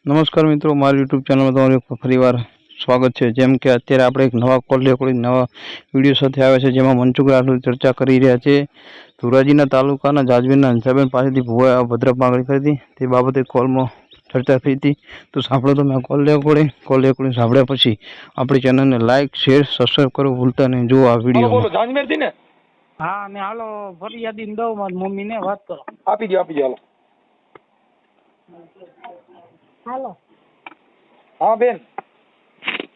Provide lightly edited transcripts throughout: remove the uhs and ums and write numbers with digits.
નમસ્કાર મિત્રો, મારી યુટ્યુબ ચેનલમાં તમારું ફરીવાર સ્વાગત છે। જેમ કે અત્યારે આપણે એક નવા કોલ રેકોર્ડિંગ નવા વિડીયો સાથે આવ્યા છે, જેમાં મનસુખ રાઠોડ ચર્ચા કરી રહ્યા છે। ધોરાજીના તાલુકાના જાજવીરના હંસાબેન પાસેથી ભુવાએ અભદ્ર માંગણી કરી હતી, તે બાબતે કોલમાં ચર્ચા થઈ હતી। તો સાંભળો તમે આ કોલ રેકોર્ડિંગ સાંભળ્યા પછી આપણી ચેનલને લાઇક, શેર, સબસ્ક્રાઈબ કરવું ભૂલતા નહીં। જુઓ આ વિડીયો। બોલો જાજમેરથી ને? હા, ને હાલો ફરિયાદી દઉં મારી મમ્મીને વાત કરો। આપી દો હાલો। હાલો। હા બેન,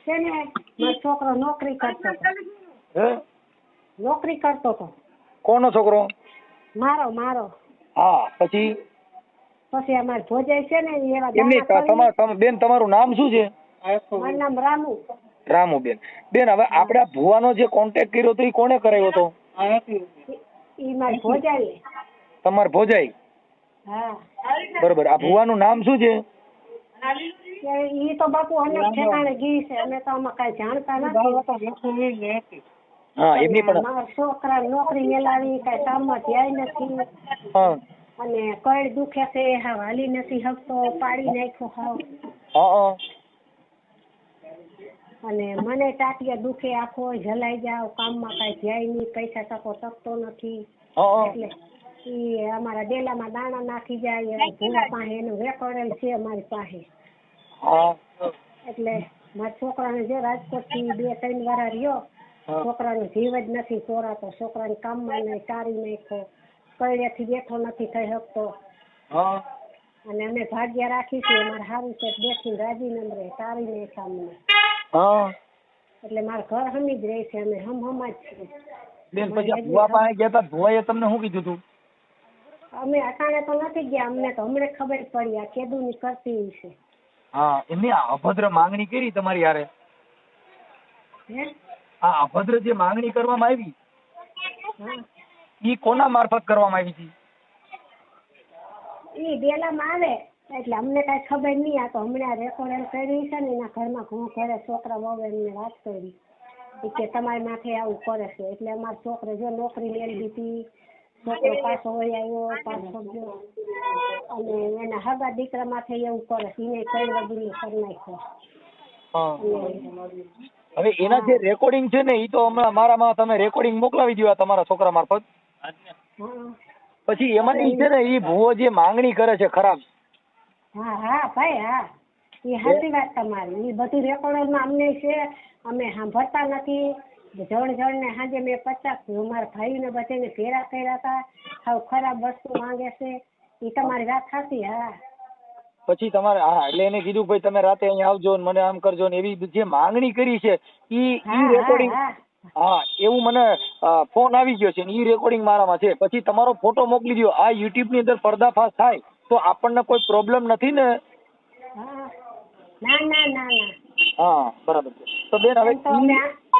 છે ને મારો છોકરો નોકરી કરતો હતો। હે નોકરી કરતો હતો। કોનો છોકરો? મારો। હા, પછી અમારે ભોજાઈ છે ને એવા એમની દાણા કરી। બેન તમારું નામ શું છે? મારું નામ રામુ। રામુ બેન। બેન હવે આપણે આ ભુવાનો જે કોન્ટેક્ટ કર્યો તો એ કોણે કરાવ્યો હતો? ઈ મારી ભોજાઈ। તમાર ભોજાઈ? હા। બરોબર। આ ભુવાનું નામ શું છે? ઈ તો બાપુ અનેક ઠેકાણે ગઈ છે, અમે તો આમાં કઈ જાણતા નથી। હા, એમની પણ મારા છોકરા નોકરી મેળવી કઈ કામમાં જાય નથી। હા અને કઈ દુખે છે, હાવ હાલી નથી શકતો, પાડી નાખ્યો હાવ। હા અને મને ટાટિયા દુખે, આખો જલાઈ જાવ, કામમાં કઈ જાય નહીં, પૈસા ટકો ટકતો નથી। એટલે ઈ અમારા ડેલામાં દાણા નાખી જાય, ભૂવા પાસે એનું રેકોર્ડ છે અમારી પાસે। હા એટલે મારા છોકરાને જે રાજકોટ થી 2-3 વાર રહ્યો, છોકરાનો જીવ જ નથી ચોરાતો, છોકરાને કામમાં નહીં, તારી નાખ્યો, કઈડેથી બેઠો નથી થઈ શકતો। અને અમે ભાગ્ય રાખીશું, અમારે સારું છે, બેઠી રાજીનામ રહે, તારી નહીં સામને। એટલે મારા ઘર હમી જ રહે છે, અમે હમ જ છીએ બેન। પછી ભુવા પાસે ગયા તા, ભુવાએ તમને શું કીધું તું? અમે અટાણે તો નથી ગયા, અમને તો હમણાં ખબર પડી આ કેદુની કરતી છે। હા, એમની અભદ્ર માંગણી કરી તમારી યારે? હે? આ અભદ્ર જે માંગણી કરવામાં આવી, ઈ કોના મારફત કરવામાં આવી હતી? ઈ ડેલામાં આવે એટલે અમને કઈ ખબર નહીં, આ તો હમણાં રેકોર્ડ કર્યું છે ને, એના ઘરમાં ઘરે છોકરા વહુ એમને વાત કરી કે તમારી માથે આવું કરે છે। એટલે અમારા છોકરો જો નોકરી મેળવી દીધી, છોકરો પાછો હોય આવ્યો, પાછો ગયો, અને એના હગા દીકરા માથે એવું કરે છે, એને કઈ વગીને કરી નાખ્યો। હવે એના જે રેકોર્ડિંગ છે ને, ઈ તો હમણાં મારામાં તમે રેકોર્ડિંગ મોકલાવી દો તમારા છોકરા મારફત। પછી એમાં ઈ છે ને, ઈ ભુવો જે માંગણી કરે છે ખરાબ। હા ભાઈ, હા, એ સાચી વાત તમારી। એ બધું રેકોર્ડમાં અમને છે, અમે સાંભળતા નથી। જણ ને સાંજે મેં 50 મારા ભાઈને બધાને ભેરા કર્યા હતા, હાવ ખરાબ વસ્તુ માંગે છે, એ તમારી વાત સાચી। હા, પછી તમારે એટલે એને કીધું ભાઈ તમે રાતે અહીંયા આવજો ને મને આમ કરજો ને, એવી જે માંગણી કરી છે ઈ રેકોર્ડિંગ। હા, એવું મને ફોન આવી ગયો છે, ઈ રેકોર્ડિંગ મારામાં છે। પછી તમારો ફોટો મોકલી દો, આ યુટ્યુબ ની અંદર પર્દાફાશ થાય તો આપણને કોઈ પ્રોબ્લેમ નથી ને? ના। હા, બરાબર છે। તો બેન હવે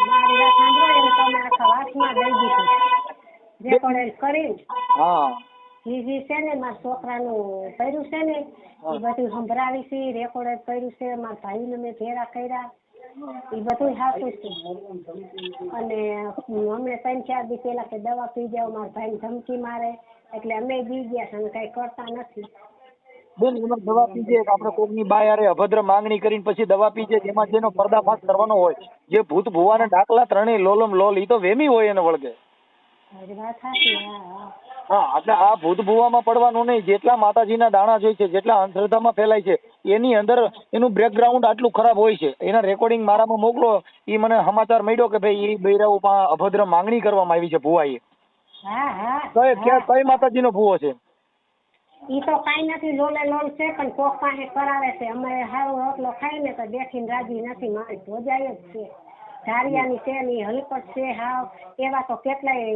મારી વાત સાંભળો, એને તમે આખા વાતમાં દઈ દીધું રેકોર્ડ કરીને। હા, જી છે ને, મારા છોકરાનું કર્યું છે ને, એ બધું સંભળાવી છે, રેકોર્ડ કર્યું છે, મારા ભાઈને મેં ભેરા કર્યા, એ બધું સાચું છે। અને અમે 3-4 દી પેલા કે દવા પી જાવ, મારા ભાઈને ધમકી મારે, એટલે અમે બી ગયા છે અને કઈ કરતા નથી। બેન એમાં દવા પીજે, આપણે કોઈની બાય અભદ્ર માંગણી કરીને પછી દવા પીજે, જેમાં જેનો પર્દાફાશ કરવાનો હોય, જે ભૂત ભુવાના દાખલા ત્રણેય લોલમ લોલ, ઈ તો વેમી હોય એને વળગે। હા, એટલે આ ભૂત ભુવામાં પડવાનું નહીં। જેટલા માતાજીના દાણા જોઈ છે, જેટલા અંધશ્રદ્ધામાં ફેલાય છે, એની અંદર એનું બેકગ્રાઉન્ડ આટલું ખરાબ હોય છે। એના રેકોર્ડિંગ મારામાં મોકલો, એ મને સમાચાર મળ્યો કે ભાઈ એ બૈરાઓમાં અભદ્ર માંગણી કરવામાં આવી છે ભુવાએ। કઈ માતાજીનો ભુવો છે? ઈ તો કઈ નથી, લોલે લોલ છે, પણ કોક પાસે કરાવે છે। અમે હારો રોટલો ખાઈને તો બેઠીને રાજી નથી, મારી ભોજાઈ જ છે, ધારિયાની છે ને, હલકટ છે હાવ। એવા તો કેટલાય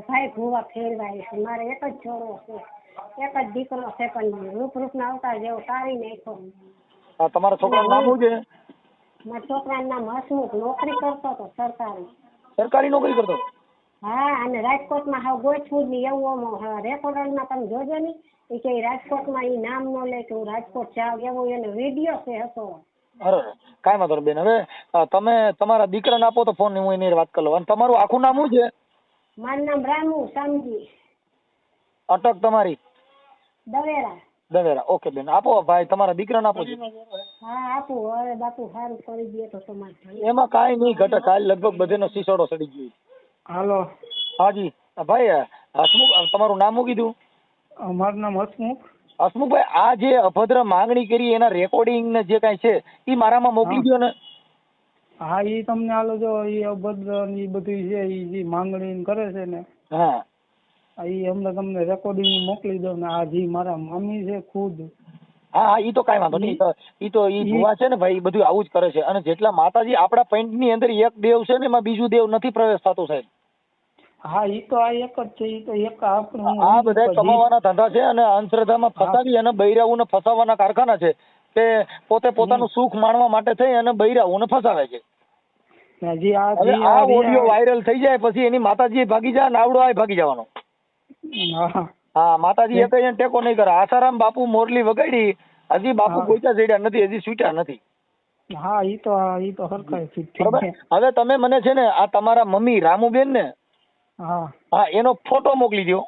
ભાઈ ભૂવા ફેરવાય છે। મારે એક જ છોરો છે, એક જ દીકરો છે, પણ રૂપના અવતાર જેવો તારી નાખ્યો। તમારા છોકરાનું નામ શું છે? મારા છોકરાનું નામ હસમુખ, નોકરી કરતો હતો સરકારી નોકરી કરતો? હા, અને રાજકોટમાં હાવ ગોઠવું જ એવું રેકોર્ડમાં તમે જોજો ને, એ કે રાજકોટમાં ઈ નામ નો લે કે હું રાજકોટ જાઉં, એવું એનો વિડીયો છે હતો। અરે કાંઈ વાંધો બેન। હવે તમે તમારા દીકરાને આપો તો ફોન, હું એની વાત કરી લઉં। અને તમારું આખું નામ શું છે? મારું નામ રામુ સમજી। અટક તમારી? દવેરા। દવેરા. ઓકે બેન, આપો ભાઈ તમારા દીકરાને આપો છો. હા આપું. હવે બાપુ સારું કરી દે તો તમારે. એમાં કાંઈ નહીં ઘટે, કાલ લગભગ બધેનો સીસોડો સડી ગયો. હાલો, હાજી ભાઈ, હસમુખ તમારું નામ શું કીધું? મારું નામ હસમુખ. હસમુખભાઈ, આ જે અભદ્ર માંગણી કરી એના રેકોર્ડિંગ ને જે કાંઈ છે એ મારામાં મોકલી દો ને. હા, ઈ તમને હાલો જો ઈ અભદ્ર ને ઈ બધું છે, ઈ જે માંગણી કરે છે ને, હા ઈ અમને તમને રેકોર્ડિંગ મોકલી દઉં ને. આ જે મારા મામી છે ખુદ, હા હા, ઈ તો કાંઈ વાંધો નહીં. ઈ ભુવા છે ને ભાઈ, ઈ બધું આવું જ કરે છે. અને જેટલા માતાજી આપણા પેન્ટ ની અંદર એક દેવ છે ને, એમાં બીજું દેવ નથી પ્રવેશ થતો સાહેબ. હા ઈ તો આ એક જ છે. ઈ તો એક આપણે આ બધા કમાવાના ધંધા છે અને અંધશ્રદ્ધામાં ફસાવી અને બૈરાઓને ફસાવાના કારખાના છે કે પોતે પોતાનું સુખ માણવા માટે થઈ અને બૈરાઓને ફસાવે છે. જે આ હવે આ ઓડિયો વાયરલ થઈ જાય પછી એની માતાજી ભાગી જાય, નાવડો આય ભાગી જવાનો. હા હા, માતાજી એક એને ટેકો નહીં કરે. આસારામ બાપુ મોરલી વગાડી, હજી બાપુ ગોઈતા જડ્યા નથી, હજી છૂટ્યા નથી. હા, ઈ તો હરખાય છે. બરાબર. હવે તમે મને છે ને આ તમારા મમ્મી રામુબેન ને, હા હા, એનો ફોટો મોકલી દો.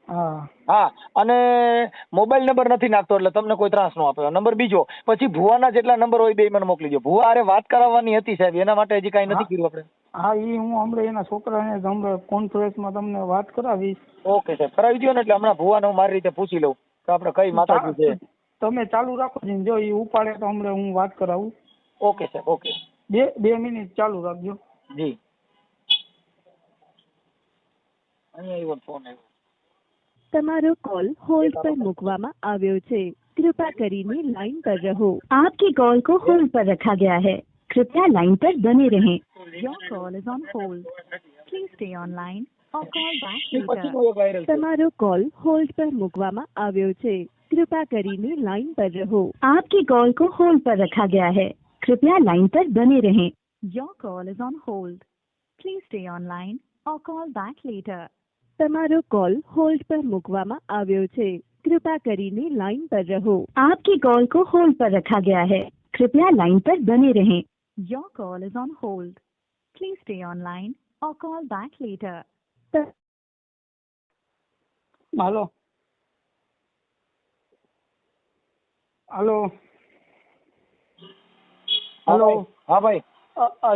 હા હા, અને મોબાઈલ નંબર નથી નાખતો એટલે તમને કોઈ ત્રાસ ન આપે. નંબર બીજો, પછી ભુવાના જેટલા નંબર હોય બે મને મોકલી દો. ભુવા અરે વાત કરાવવાની હતી સાહેબ, એના માટે હજી કાંઈ નથી કર્યું આપણે. હા, ઈ હું હમણાં એના છોકરાને હમણાં કોન્ફરન્સમાં તમને વાત કરાવીશ. ઓકે સાહેબ, કરાવી દો ને એટલે હમણાં ભુવાને હું મારી રીતે પૂછી લઉં કે આપણે કઈ માતાજી છે. તમે ચાલુ રાખો છો, જો ઈ ઉપાડે તો હમણાં હું વાત કરાવું. ઓકે સાહેબ, ઓકે. 2 મિનિટ ચાલુ રાખજો. જી, અહીંયા આવ્યો ફોન આવ્યો. તમારો કોલ હોલ્ડ પર મૂકવામાં આવ્યો છે. कृपया કરીને लाइन पर रहो. आपकी कॉल को होल्ड पर रखा गया है. कृपया लाइन पर बने रहें. Your call is on hold. Please stay online or call back later. તમારો કોલ હોલ્ડ પર મૂકવામાં આવ્યો છે. कृपया કરીને लाइन पर रहो. आपकी कॉल को होल्ड पर रखा गया है. कृपया लाइन पर बने रहें. Your call is on hold. Please stay online or call back later. તમારો કોલ હોલ્ડ પર મૂકવામાં આવ્યો છે. कृपया કરીને लाइन पर रहो. आपकी कॉल को होल्ड पर रखा गया है. कृपया लाइन पर बने रहें. Your call is on hold. Please stay online or call back later. હાલો હાલો હાલો. હા ભાઈ,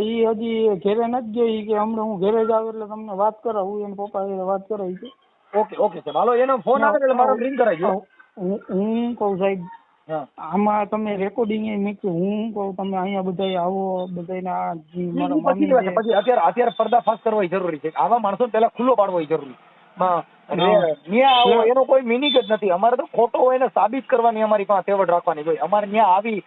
ઈ હજી ઘેરે નથી ગઈ કે હમણાં હું ઘેરે જ આવું એટલે તમને વાત કરાવું. એના પપ્પા જોડે વાત કરાવી છે. ઓકે ઓકે સાહેબ, હાલો એનો ફોન આવે એટલે મારો રિંગ કરાવી દો. હું કહું સાહેબ, હા, આમાં તમે રેકોર્ડિંગ એ મૂક્યું. હું કહું તમે અહીંયા બધાય આવો, બધાને આ જે મારા પછી મમ્મી વાત છે. પછી અત્યારે પર્દાફાશ કરવો જરૂરી છે. આવા માણસો પેલા ખુલ્લો પાડવો જરૂરી. ન્યા આવો એનો કોઈ મિનિંગ જ નથી. અમારે તો ખોટો હોય ને સાબિત કરવાની અમારી પાસે તેવડ રાખવાની હોય. અમારે ન્યા આવી